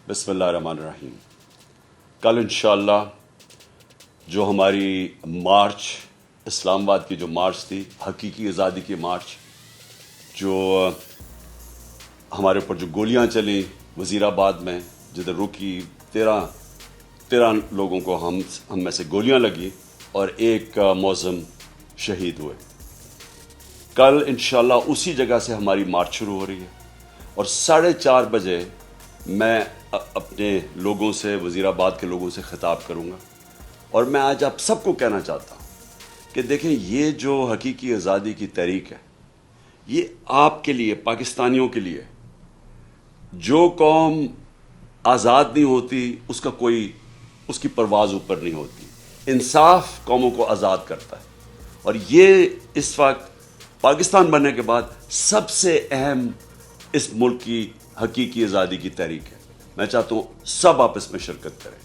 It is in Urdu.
بسم اللہ الرحمن الرحیم. کل انشاءاللہ جو ہماری مارچ اسلام آباد کی جو مارچ تھی، حقیقی آزادی کی مارچ، جو ہمارے اوپر جو گولیاں چلیں وزیر آباد میں، جدھر رکی 13 لوگوں کو ہم میں سے گولیاں لگی اور ایک معظم شہید ہوئے. کل انشاءاللہ اسی جگہ سے ہماری مارچ شروع ہو رہی ہے اور 4:30 بجے میں اپنے لوگوں سے، وزیر آباد کے لوگوں سے خطاب کروں گا. اور میں آج آپ سب کو کہنا چاہتا ہوں کہ دیکھیں، یہ جو حقیقی آزادی کی تحریک ہے، یہ آپ کے لیے، پاکستانیوں کے لیے. جو قوم آزاد نہیں ہوتی اس کی پرواز اوپر نہیں ہوتی. انصاف قوموں کو آزاد کرتا ہے اور یہ اس وقت پاکستان بننے کے بعد سب سے اہم اس ملک کی حقیقی آزادی کی تحریک ہے. میں چاہتا ہوں سب آپ اس میں شرکت کریں.